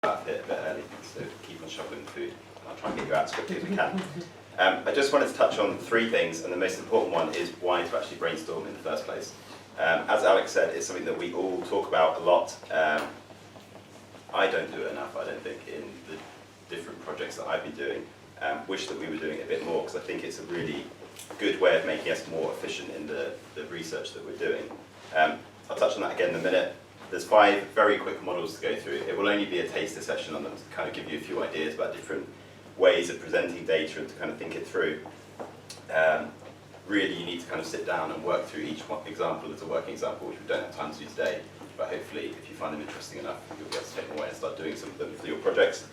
out here a bit early, so keep on shoveling the food. I'll try and get you out as quickly as we can. I just wanted to touch on three things, and the most important one is why to actually brainstorm in the first place. As Alex said, it's something that we all talk about a lot. I don't do it enough, I don't think, in the different projects that I've been doing. Wish that we were doing it a bit more, because I think it's a really good way of making us more efficient in the research that we're doing. I'll touch on that again in a minute. There's 5 very quick models to go through. It will only be a taster session on them to kind of give you a few ideas about different ways of presenting data and to kind of think it through. Really, you need to kind of sit down and work through each example as a working example, which we don't have time to do today. But hopefully, if you find them interesting enough, you'll be able to take them away and start doing some of them for your projects.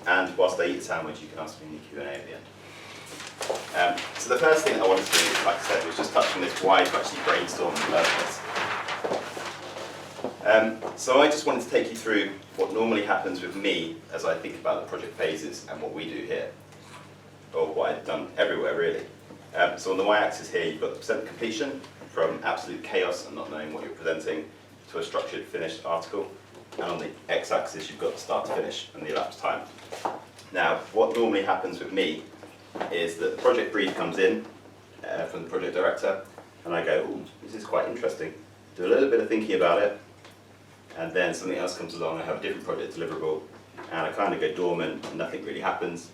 And whilst they eat a sandwich, you can ask me in the Q&A at the end. So the first thing I wanted to do, like I said, was just touch on this why to actually brainstorm in the first place. So I just wanted to take you through what normally happens with me as I think about the project phases and what we do here, or what I've done everywhere really. So on the y-axis here you've got the percent completion, from absolute chaos and not knowing what you're presenting to a structured finished article, and on the x-axis you've got the start to finish and the elapsed time. Now what normally happens with me is that the project brief comes in from the project director, and I go, ooh, this is quite interesting, do a little bit of thinking about it, and then something else comes along, I have a different project deliverable, and I kind of go dormant and nothing really happens.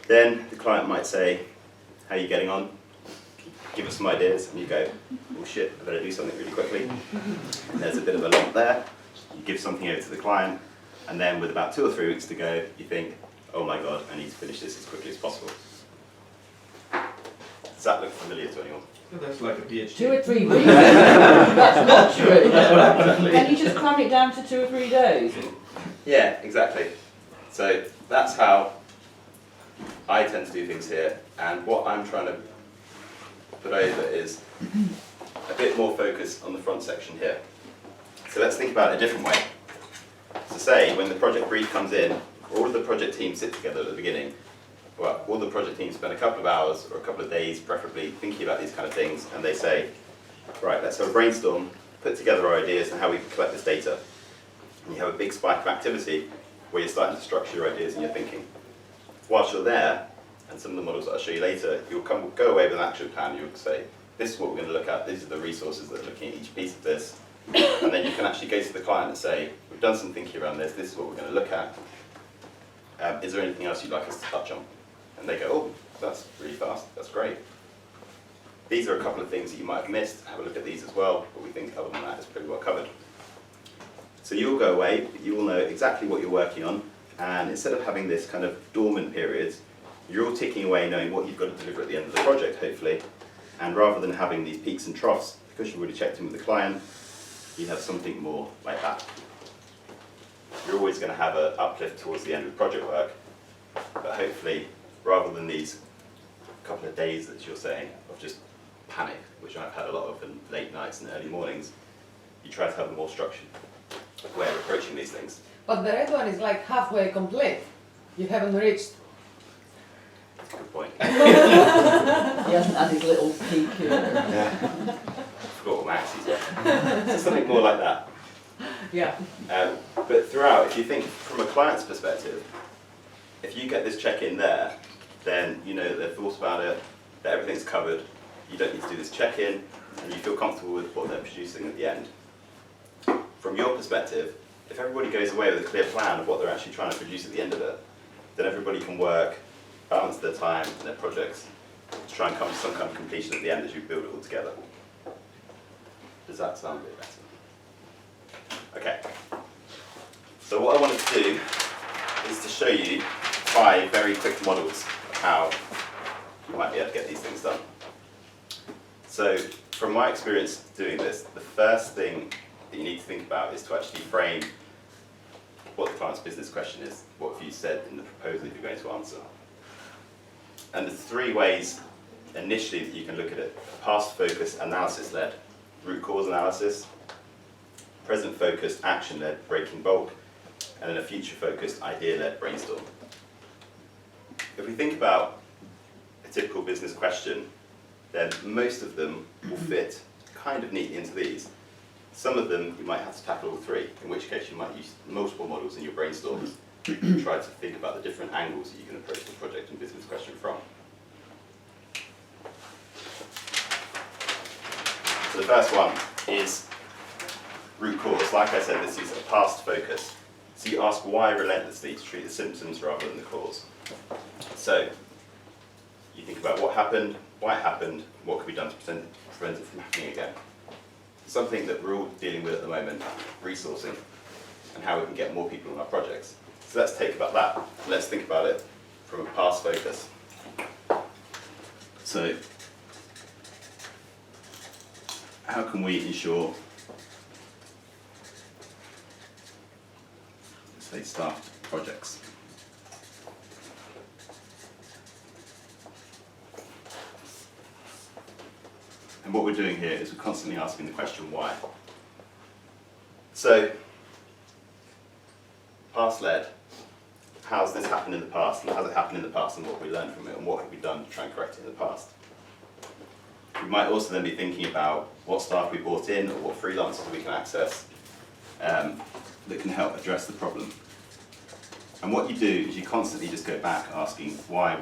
Then the client might say, how are you getting on? Give us some ideas, and you go, oh shit, I better do something really quickly. And there's a bit of a lump there, you give something over to the client, and then with about 2 or 3 weeks to go, you think, oh my god, I need to finish this as quickly as possible. Does that look familiar to anyone? That's like a PhD. 2 or 3 weeks. That's not true. Exactly. Can you just cram it down to 2 or 3 days? Yeah, exactly. So that's how I tend to do things here, and what I'm trying to put over is a bit more focus on the front section here. So let's think about it a different way. So say when the project brief comes in, all of the project teams sit together at the beginning. Well, all the project teams spend a couple of hours or a couple of days preferably thinking about these kind of things, and they say, right, let's have a brainstorm, put together our ideas and how we can collect this data. And you have a big spike of activity where you're starting to structure your ideas and your thinking. Whilst you're there, and some of the models that I'll show you later, you'll go away with an action plan. You'll say, this is what we're going to look at, these are the resources that are looking at each piece of this. And then you can actually go to the client and say, we've done some thinking around this is what we're going to look at. Is there anything else you'd like us to touch on? And they go, oh, that's really fast, that's great. These are a couple of things that you might have missed. Have a look at these as well, but we think other than that, it's pretty well covered. So you'll go away, you will know exactly what you're working on, and instead of having this kind of dormant periods, you're all ticking away knowing what you've got to deliver at the end of the project, hopefully, and rather than having these peaks and troughs, because you've already checked in with the client, you have something more like that. You're always going to have an uplift towards the end of project work, but hopefully, rather than these couple of days that you're saying of just panic, which I've had a lot of in late nights and early mornings, you try to have a more structured way of approaching these things. But the red one is like halfway complete. You haven't reached. Good point. He hasn't had his little peek here. Yeah. Forgot what my axes were. So something more like that. Yeah. But throughout, if you think from a client's perspective, if you get this check-in there, then you know that they've thought about it, that everything's covered, you don't need to do this check-in, and you feel comfortable with what they're producing at the end. From your perspective, if everybody goes away with a clear plan of what they're actually trying to produce at the end of it, then everybody can work, balance their time and their projects to try and come to some kind of completion at the end as you build it all together. Does that sound a bit better? Okay. So what I wanted to do is to show you 5 very quick models of how you might be able to get these things done. So from my experience doing this, the first thing that you need to think about is to actually frame what the client's business question is. What have you said in the proposal you're going to answer? And there's 3 ways initially that you can look at it. Past focused, analysis-led, root cause analysis, present focused, action-led, breaking bulk, and then a future-focused, idea-led brainstorm. If we think about a typical business question, then most of them will fit kind of neatly into these. Some of them you might have to tackle all three, in which case you might use multiple models in your brainstorms to try to think about the different angles that you can approach the project and business question from. So the first one is root cause. Like I said, this is a past focus. So you ask why relentlessly to treat the symptoms rather than the cause. So you think about what happened, why it happened, what could be done to prevent it from happening again. Something that we're all dealing with at the moment, resourcing, and how we can get more people on our projects. So let's take about that. Let's think about it from a past focus. So how can we ensure, say, staffed projects? And what we're doing here is we're constantly asking the question, why? So, past led, how's this happened in the past, and has it happened in the past, and what have we learned from it, and what have we done to try and correct it in the past? We might also then be thinking about what staff we brought in, or what freelancers we can access that can help address the problem. And what you do is you constantly just go back asking, why?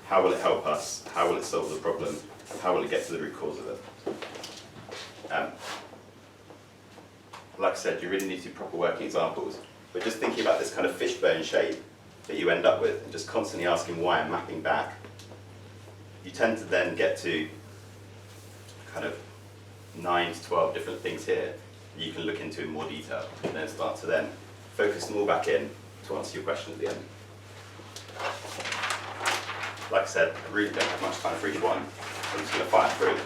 How will it help us? How will it solve the problem? How will it get to the root cause of it? Like I said, you really need to do proper working examples. But just thinking about this kind of fishbone shape that you end up with, and just constantly asking why and mapping back, you tend to then get to kind of 9 to 12 different things here that you can look into in more detail, and then start to then focus them all back in to answer your question at the end. Like I said, I really don't have much time for each one. I'm just going to fire through.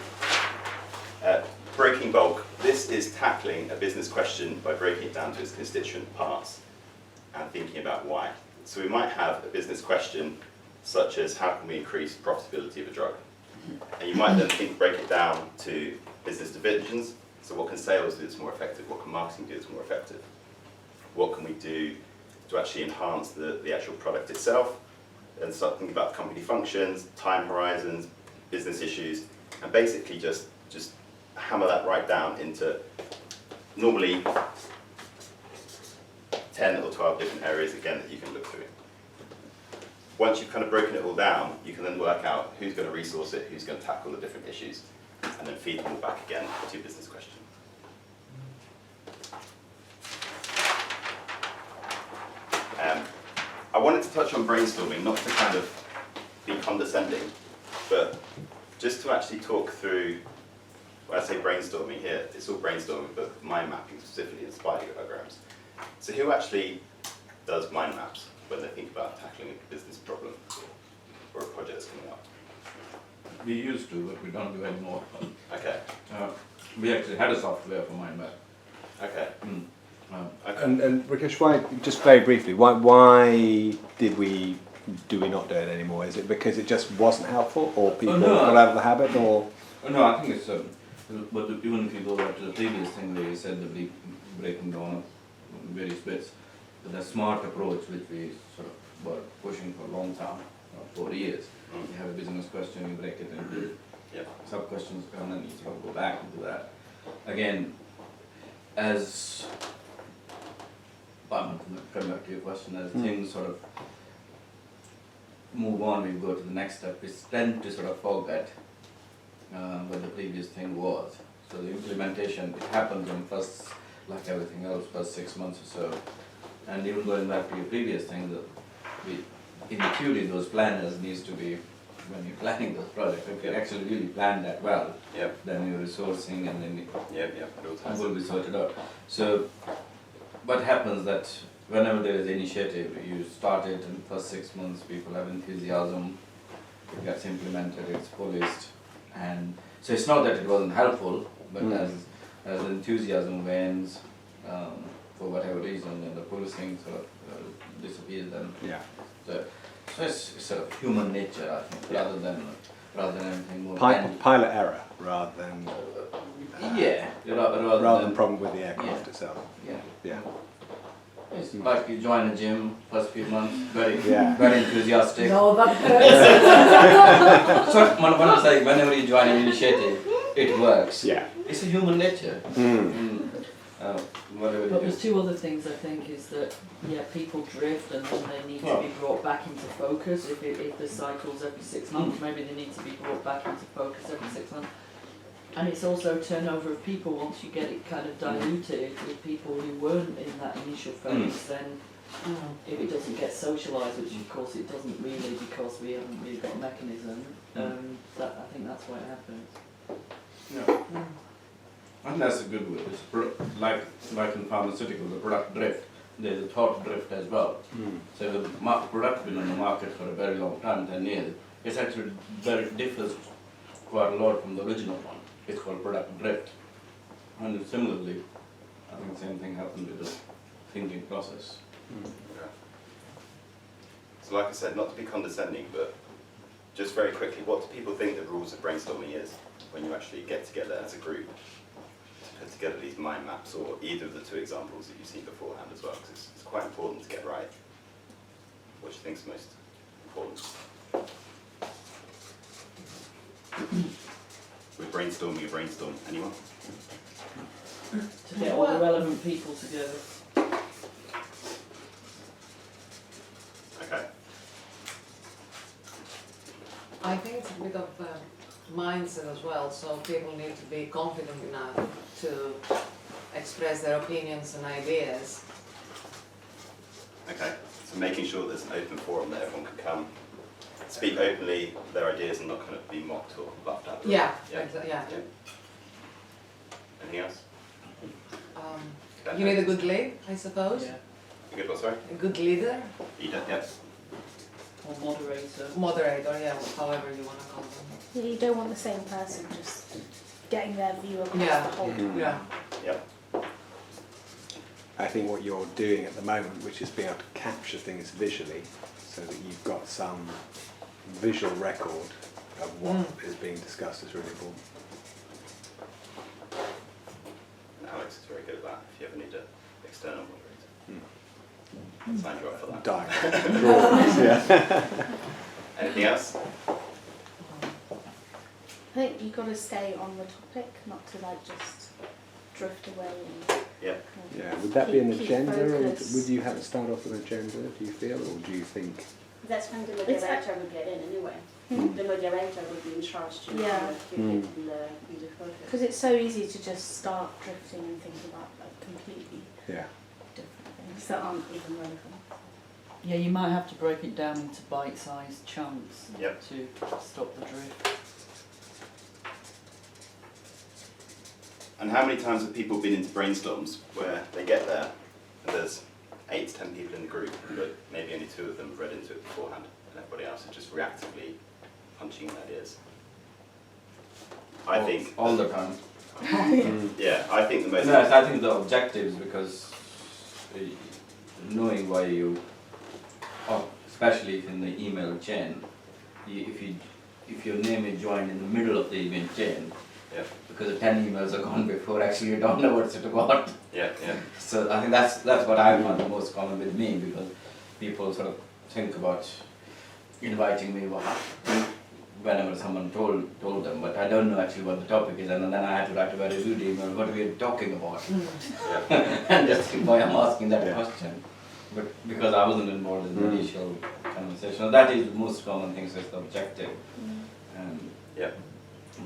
Breaking bulk. This is tackling a business question by breaking it down to its constituent parts and thinking about why. So we might have a business question such as how can we increase profitability of a drug? And you might then break it down to business divisions. So what can sales do that's more effective? What can marketing do that's more effective? What can we do to actually enhance the actual product itself? And start thinking about company functions, time horizons, business issues, and basically just hammer that right down into normally 10 or 12 different areas again that you can look through. Once you've kind of broken it all down, you can then work out who's going to resource it, who's going to tackle the different issues, and then feed them all back again to your business question. I wanted to touch on brainstorming, not to kind of be condescending, but just to actually talk through, when I say brainstorming here, it's all brainstorming, but mind mapping specifically and spider diagrams. So who actually does mind maps when they think about tackling a business problem or a project that's coming up? We used to, but we don't do anymore. Okay. We actually had a software for mind map. Okay. Okay. And Rakesh, why, just very briefly, why do we not do it anymore? Is it because it just wasn't helpful, or people got out of the habit, or? No, I think it's, but even if you go back to the previous thing where you said the breaking down of various bits, but the smart approach which we sort of were pushing for a long time, 4 years. You have a business question, you break it into sub-questions, and then you sort of go back into that. Again, as I'm coming back to your question, as things sort of move on, we go to the next step, we tend to sort of forget what the previous thing was. So the implementation, it happens in first, like everything else, first 6 months or so. And even going back to your previous thing, in the theory, those planners needs to be, when you're planning those projects, if you actually really plan that well, then you're resourcing and then it will be sorted out. So what happens that whenever there is initiative, you start it in the first 6 months, people have enthusiasm, it gets implemented, it's policed, and so it's not that it wasn't helpful, but as the enthusiasm wanes, for whatever reason, then the policing sort of disappears then. So it's sort of human nature, I think, rather than anything more. Pilot error rather than. Rather than problem with the aircraft itself. Yeah. It's like you join a gym, first few months, very enthusiastic. No, that hurts. So when I say whenever you join an initiative, it works. Yeah. It's a human nature. Whatever But you there's do. two other things I think is that, yeah, people drift and then they need to be brought back into focus. If the cycle's every 6 months, maybe they need to be brought back into focus every 6 months. And it's also turnover of people. Once you get it kind of diluted with people who weren't in that initial phase, then if it doesn't get socialised, which of course it doesn't really because we haven't really got a mechanism, that I think that's why it happens. Yeah. And that's a good word. It's like in pharmaceutical, the product drift. There's a thought drift as well. So the product been on the market for a very long time, 10 years. It's actually differs quite a lot from the original one. It's called product drift. And similarly, I think the same thing happened with the thinking process. Yeah. So like I said, not to be condescending, but just very quickly, what do people think the rules of brainstorming is when you actually get together as a group to put together these mind maps, or either of the two examples that you've seen beforehand as well, because it's quite important to get right. What do you think is most important? With brainstorming, a brainstorm, anyone? To get all the relevant people together. Okay. I think it's a bit of mindset as well, so people need to be confident enough to express their opinions and ideas. Okay, so making sure there's an open forum that everyone can come, speak openly their ideas and not kind of be mocked or laughed at. Yeah, Yeah. yeah. Anything else? You need a good lead, I suppose. Yeah. You good, what, sorry? A good leader, Ida, yes. Or moderator. moderator, yeah, however you want to call them. Yeah, you don't want the same person just getting their view across Yeah. the whole. Yeah. Yep. I think what you're doing at the moment, which is being able to capture things visually, so that you've got some visual record of what is being discussed, is really important. And Alex is very good at that if you ever need an external moderator. Sign you up for that. Diagram, drawings, yeah. Anything else? I think you've got to stay on the topic, not to like just drift away and Yeah. Yeah, would that be an Keep agenda, or focus. would you have to start off with an agenda, do you feel, or do you think? That's when the It's moderator would get in anyway. Hmm. The moderator would be in charge to Yeah. keep it in the focus. because it's so easy to just start drifting and thinking about like completely Yeah. different things that aren't even relevant. Yeah, you might have to break it down into bite-sized chunks Yep. to stop the drift. And how many times have people been into brainstorms where they get there and there's 8 to 10 people in the group, but maybe only 2 of them have read into it beforehand, and everybody else is just reactively punching in ideas? I think, all the time. yeah, I think the most. No, I think the objectives, because knowing why you, especially if in the email chain, if your name is joined in the middle of the email chain, Yeah, because the 10 emails are gone before, actually you don't know what's it about. yeah, yeah. So I think that's what I find the most common with me, because people sort of think about inviting me whenever someone told them, but I don't know actually what the topic is, and then I had to write a very good email, what are we talking about? And just think why I'm asking that question. But because I wasn't involved in the initial conversation, that is the most common thing, so it's the objective. And Yeah.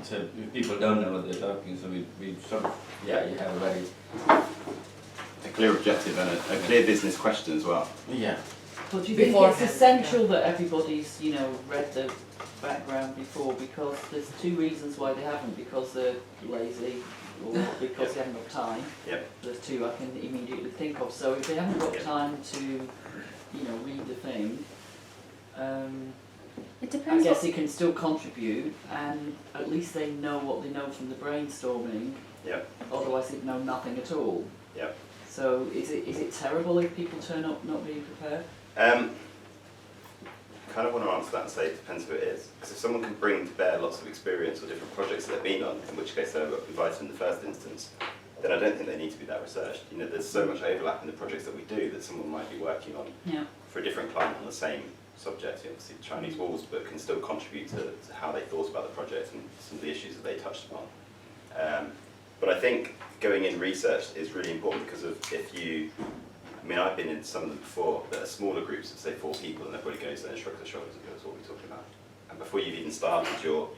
so if people don't know what they're talking, so we sort of, you have a very... A clear objective and a clear business question as well. Yeah. But do you think Beforehand, it's essential that everybody's, read the background before? Because there's 2 reasons why they haven't, because they're lazy or because they haven't got time. Yep. There's 2 I can immediately think of. So if they haven't got Yep. time to, read the thing, It I depends. guess they can still contribute, and at least they know what they know from the brainstorming. Yep. Otherwise they'd know nothing at all. Yep. So is it terrible if people turn up not being prepared? I kind of want to answer that and say it depends who it is. Because if someone can bring to bear lots of experience or different projects that they've been on, in which case they're invited in the first instance, then I don't think they need to be that researched. There's so much overlap in the projects that we do that someone might be working on Yeah. for a different client on the same subject, obviously Chinese walls, but can still contribute to how they thought about the project and some of the issues that they touched upon. But I think going in research is really important because of I mean, I've been in some of them before that are smaller groups of say 4 people, and everybody goes there and shrugs their shoulders and goes, "What are we talking about?" And before you've even started, you're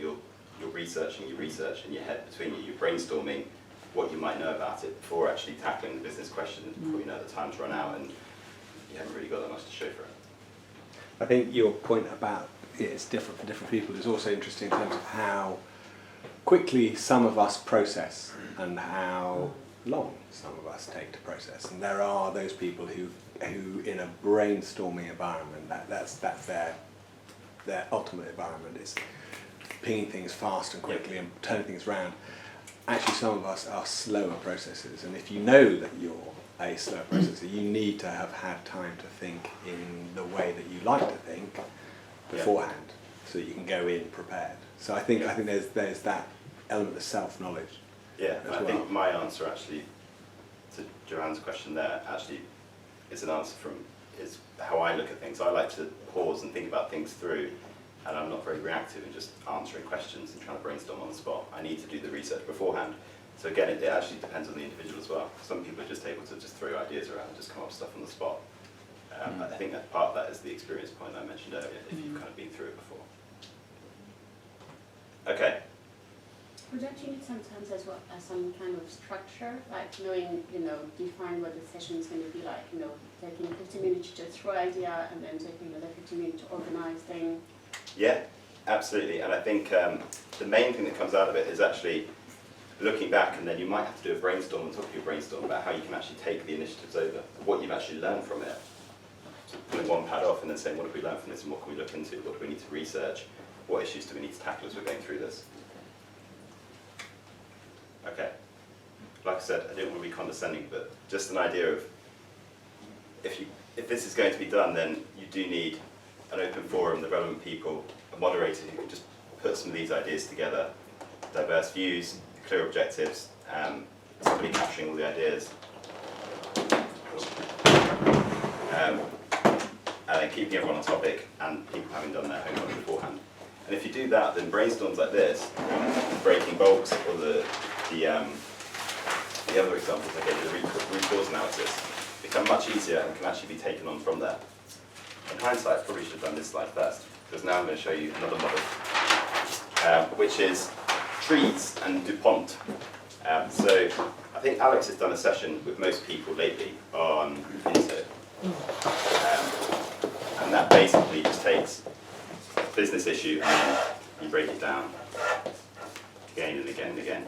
researching your research in your head between you. You're brainstorming what you might know about it before actually tackling the business question. Before you know, the time's run out and you haven't really got that much to show for it. I think your point about it's different for different people is also interesting in terms of how quickly some of us process and how long some of us take to process. And there are those people who in a brainstorming environment, that's their ultimate environment, is pinging things fast and quickly and turning things around. Actually, some of us are slower processors, and if you know that you're a slow processor, you need to have had time to think in the way that you like to think beforehand, so that you can go in prepared. So I think there's that element of self-knowledge. Yeah, as I well. think my answer actually to Joanne's question there actually is an answer is how I look at things. I like to pause and think about things through, and I'm not very reactive in just answering questions and trying to brainstorm on the spot. I need to do the research beforehand. So again, it actually depends on the individual as well. Some people are just able to just throw ideas around and just come up with stuff on the spot. I think that part of that is the experience point that I mentioned earlier, if you've kind of been through it before. Okay. Well, don't you need sometimes as well as some kind of structure, like knowing, define what the session is going to be like, taking 15 minutes to just throw idea and then taking another 15 minutes to organize things? Yeah, absolutely. And I think the main thing that comes out of it is actually looking back, and then you might have to do a brainstorm on top of your brainstorm about how you can actually take the initiatives over, what you've actually learned from it. So putting one pad off and then saying, what have we learned from this and what can we look into? What do we need to research? What issues do we need to tackle as we're going through this? Okay. Like I said, I didn't want to be condescending, but just an idea of if this is going to be done, then you do need an open forum, the relevant people, a moderator who can just put some of these ideas together, diverse views, clear objectives, somebody capturing all the ideas, and then keeping everyone on topic and people having done their homework beforehand. And if you do that, then brainstorms like this, breaking bulks, or the other examples I gave, the root cause analysis, become much easier and can actually be taken on from there. In hindsight, I probably should have done this slide first, because now I'm going to show you another model, which is trees and DuPont. So I think Alex has done a session with most people lately on Minto. And that basically just takes a business issue and then you break it down again and again and again.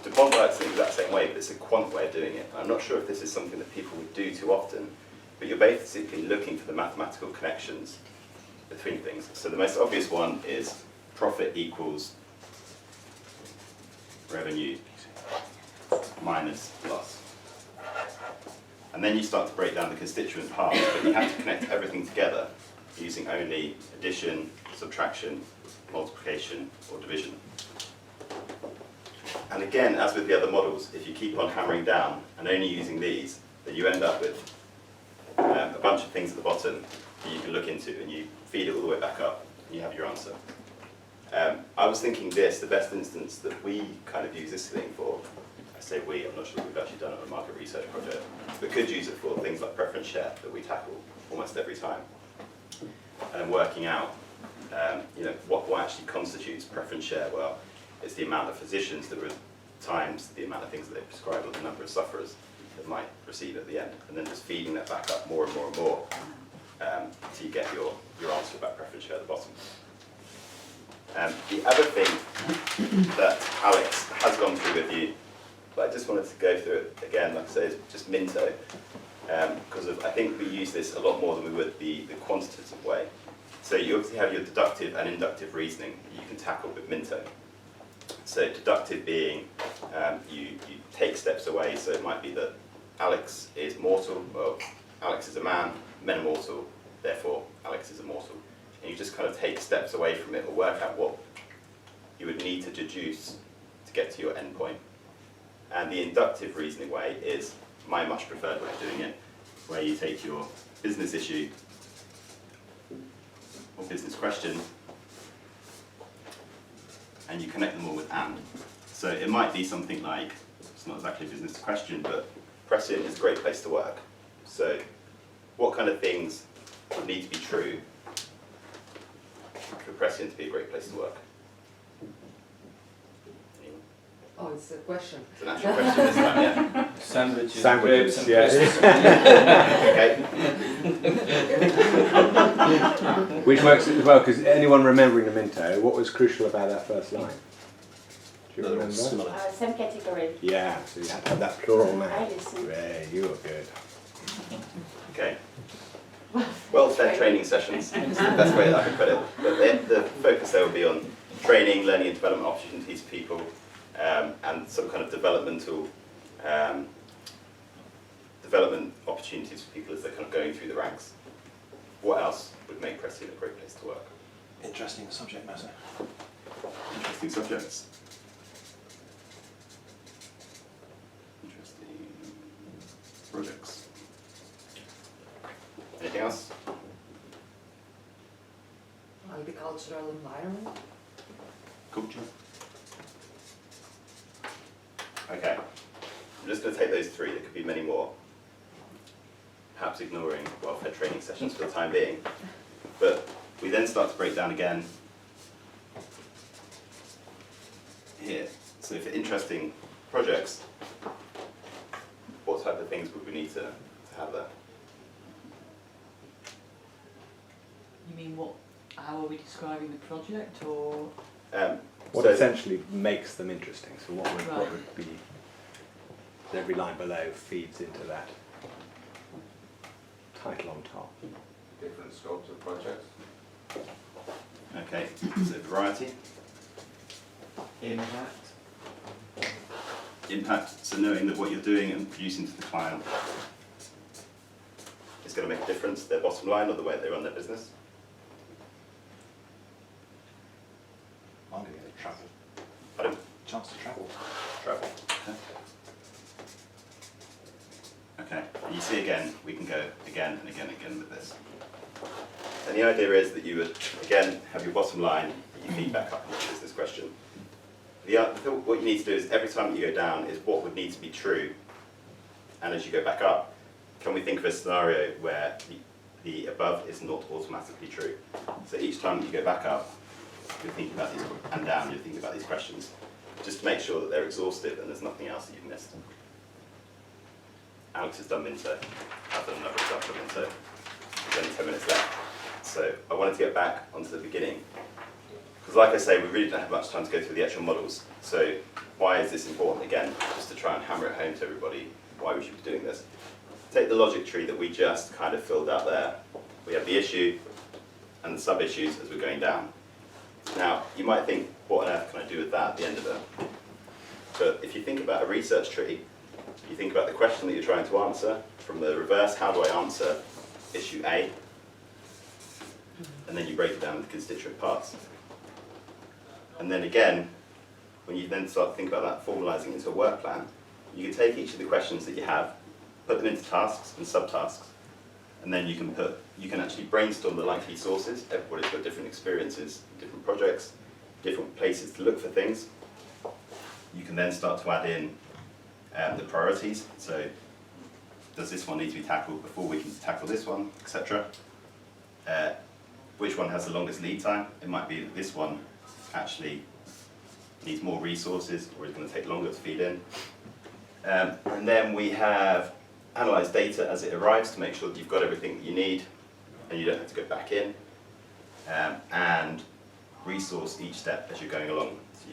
DuPont works in the exact same way, but it's a quant way of doing it. I'm not sure if this is something that people would do too often, but you're basically looking for the mathematical connections between things. So the most obvious one is profit equals revenue minus loss. And then you start to break down the constituent parts, but you have to connect everything together using only addition, subtraction, multiplication, or division. And again, as with the other models, if you keep on hammering down and only using these, then you end up with a bunch of things at the bottom that you can look into, and you feed it all the way back up, and you have your answer. I was thinking the best instance that we kind of use this thing for, I say we, I'm not sure if we've actually done it on a market research project, but could use it for things like preference share that we tackle almost every time. And then working out what actually constitutes preference share. Well, it's the amount of physicians that were times the amount of things that they prescribe, or the number of sufferers that might receive at the end, and then just feeding that back up more and more and more until you get your answer about preference share at the bottom. The other thing that Alex has gone through with you, but I just wanted to go through it again, like I say, is just Minto, because I think we use this a lot more than we would the quantitative way. So you obviously have your deductive and inductive reasoning that you can tackle with Minto. So deductive being you take steps away, so it might be that Alex is mortal, well, Alex is a man, men are mortal, therefore Alex is immortal. And you just kind of take steps away from it, or work out what you would need to deduce to get to your end point. And the inductive reasoning way is my much preferred way of doing it, where you take your business issue or business question and you connect them all with and. So it might be something like, it's not exactly a business question, but prescient is a great place to work. So what kind of things would need to be true for prescient to be a great place to work? Oh, it's a question. It's an actual question this time, yeah. Sandwiches, Sandwiches, grapes and yeah. Okay. Which works as well, because anyone remembering the Minto, what was crucial about that first line? Do you remember? Same category. Yeah, so you had to have that plural I now. listen. Yeah, you were good. Okay. Well-fed training sessions is the best way that I can put it. But the focus there will be on training, learning and development opportunities for people, and some kind of developmental development opportunities for people as they're kind of going through the ranks. What else would make Prescient a great place to work? Interesting subject matter. Interesting subjects. Interesting projects. Anything else? Multicultural environment. Culture. Okay. I'm just going to take those three. There could be many more. Perhaps ignoring well-fed training sessions for the time being. But we then start to break down again here. So for interesting projects, what type of things would we need to have there? You mean what, how are we describing the project, or? What So- essentially makes them interesting? So what Right. would be, every line below feeds into that title on top. Different scopes of projects. Okay, so variety. Impact. Impact, so knowing that what you're doing and producing to the client is going to make a difference, their bottom line or the way they run their business. I'm going to get travel. Pardon? Chance to travel. Travel. Okay, you see again, we can go again and again and again with this. And the idea is that you would, again, have your bottom line that you feed back up into the business question. What you need to do is every time that you go down is what would need to be true. And as you go back up, can we think of a scenario where the above is not automatically true? So each time that you go back up, you're thinking about these, and down, you're thinking about these questions, just to make sure that they're exhaustive and there's nothing else that you've missed. Alex has done Minto. I've done another example of Minto. There's only 10 minutes left. So I wanted to get back onto the beginning. Because like I say, we really don't have much time to go through the actual models. So why is this important? Again, just to try and hammer it home to everybody why we should be doing this. Take the logic tree that we just kind of filled out there. We have the issue and the sub-issues as we're going down. Now, you might think, what on earth can I do with that at the end of it? But if you think about a research tree, you think about the question that you're trying to answer. From the reverse, how do I answer issue A? And then you break it down into constituent parts. And then again, when you then start to think about that formalizing into a work plan, you can take each of the questions that you have, put them into tasks and subtasks, and then you can actually brainstorm the likely sources. Everybody's got different experiences, different projects, different places to look for things. You can then start to add in the priorities. So does this one need to be tackled before we can tackle this one, etc. Which one has the longest lead time? It might be that this one actually needs more resources or is going to take longer to feed in. And then we have analyze data as it arrives to make sure that you've got everything that you need and you don't have to go back in. And resource each step as you're going along. So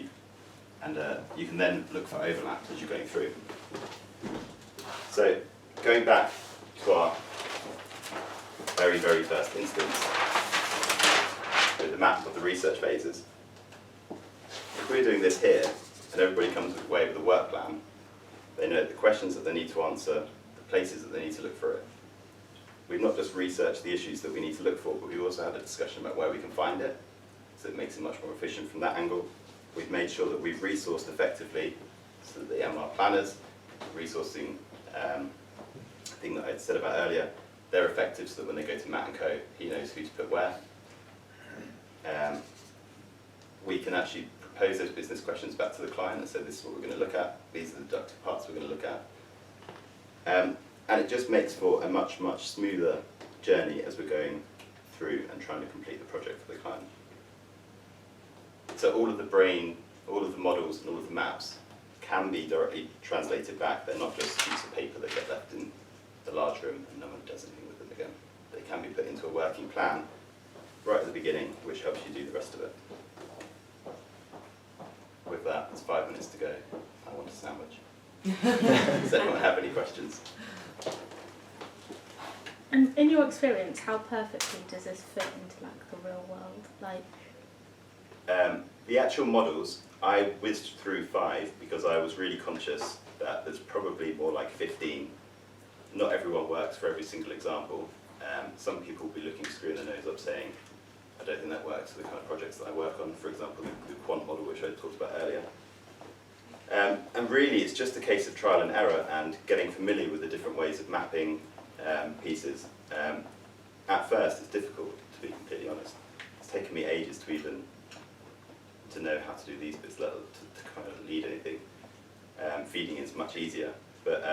you can then look for overlaps as you're going through. So going back to our very, very first instance with the map of the research phases, if we're doing this here and everybody comes away with a work plan, they know the questions that they need to answer, the places that they need to look for it. We've not just researched the issues that we need to look for, but we've also had a discussion about where we can find it, so it makes it much more efficient from that angle. We've made sure that we've resourced effectively so that the MR planners, resourcing thing that I said about earlier, they're effective so that when they go to Matt and Co, he knows who to put where. We can actually propose those business questions back to the client and say, this is what we're going to look at, these are the deductive parts we're going to look at. And it just makes for a much, much smoother journey as we're going through and trying to complete the project for the client. So all of the models and all of the maps can be directly translated back. They're not just pieces of paper that get left in the large room and no one does anything with them again. They can be put into a working plan right at the beginning, which helps you do the rest of it. With that, it's 5 minutes to go. I want a sandwich. Does anyone have any questions? And in your experience, how perfectly does this fit into like the real world? Like, the actual models, I whizzed through 5 because I was really conscious that there's probably more like 15. Not everyone works for every single example. Some people will be looking screwing their nose up saying, I don't think that works for the kind of projects that I work on, for example, the quant model which I talked about earlier. And really it's just a case of trial and error and getting familiar with the different ways of mapping pieces. At first it's difficult, to be completely honest. It's taken me ages to even to know how to do these bits, let alone to kind of lead anything. Feeding is much easier, but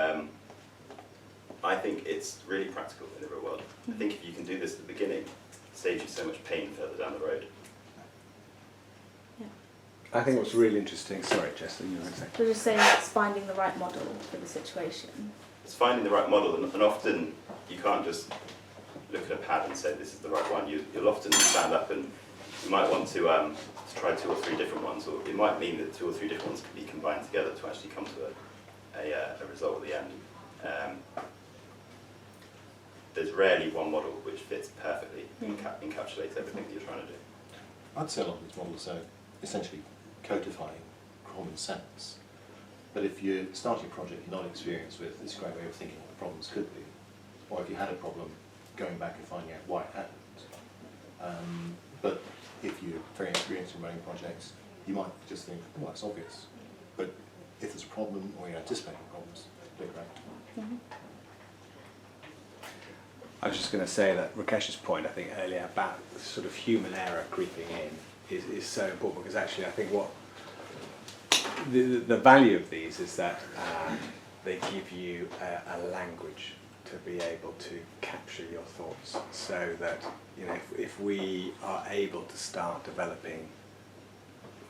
I think it's really practical in the real world. I think if you can do this at the beginning, it saves you so much pain further down the road. I think what's really interesting, sorry Jess, you were going to say. so just saying it's finding the right model for the situation. It's finding the right model, and often you can't just look at a pad and say this is the right one. You'll often stand up and you might want to try 2 or 3 different ones, or it might mean that 2 or 3 different ones can be combined together to actually come to a result at the end. There's rarely one model which fits perfectly, encapsulates everything that you're trying to do. I'd say a lot of these models are essentially codifying common sense. But if you're starting a project you're not experienced with, it's a great way of thinking what the problems could be. Or if you had a problem, going back and finding out why it happened. But if you're very experienced in running projects, you might just think, oh, that's obvious. But if there's a problem or you're anticipating problems, do it right. Mm-hmm. I was just going to say that Rakesh's point, I think, earlier about the sort of human error creeping in is so important, because actually I think what the value of these is that they give you a language to be able to capture your thoughts, so that, you know, if we are able to start developing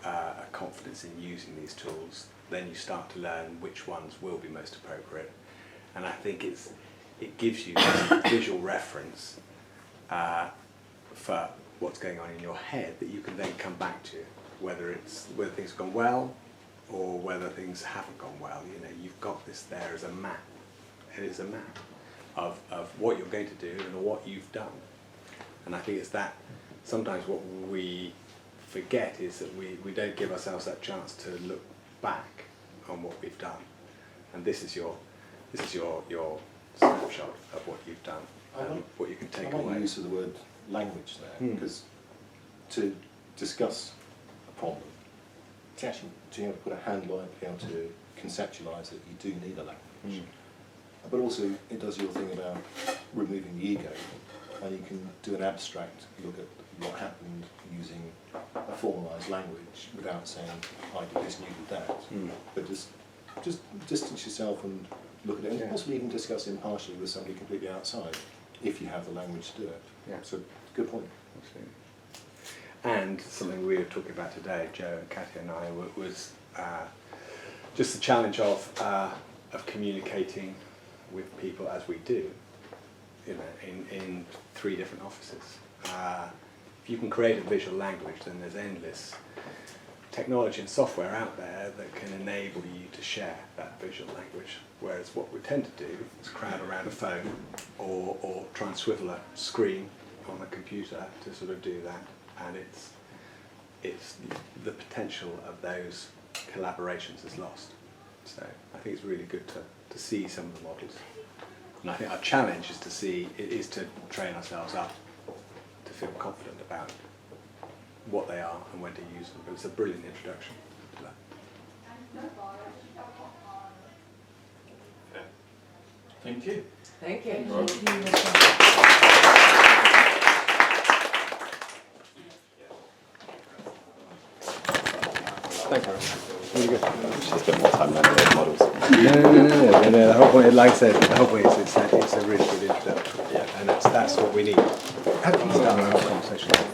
a confidence in using these tools, then you start to learn which ones will be most appropriate. And I think it gives you this visual reference for what's going on in your head that you can then come back to, whether things have gone well or whether things haven't gone well. You know, you've got this there as a map. It is a map of what you're going to do and what you've done. And I think it's that sometimes what we forget is that we don't give ourselves that chance to look back on what we've done. And this is your snapshot of what you've done and what you can take away. I like the use of the word language there, because to discuss a problem, to actually to be able to put a handle on it, be able to conceptualise it, you do need a language. But also it does your thing about removing the ego, and you can do an abstract look at what happened using a formalised language without saying, I did this and you did that. But just distance yourself and look at it, and possibly even discuss it impartially with somebody completely outside, if you have the language to do it. Yeah. So, good point. Absolutely. And something we were talking about today, Joe and Katya and I, was just the challenge of communicating with people as we do, you know, in 3 different offices. If you can create a visual language, then there's endless technology and software out there that can enable you to share that visual language. Whereas what we tend to do is crowd around a phone or try and swivel a screen on a computer to sort of do that. And it's the potential of those collaborations is lost. So I think it's really good to see some of the models. And I think our challenge is to train ourselves up to feel confident about what they are and when to use them. But it's a brilliant introduction to that. Okay. Thank you. Thank you. Thanks, Aaron. Really good. We should spend more time learning those models. No. The whole point, like I said, the whole point is it's a really good introduction. Yeah. And that's what we need. How do you start a conversation?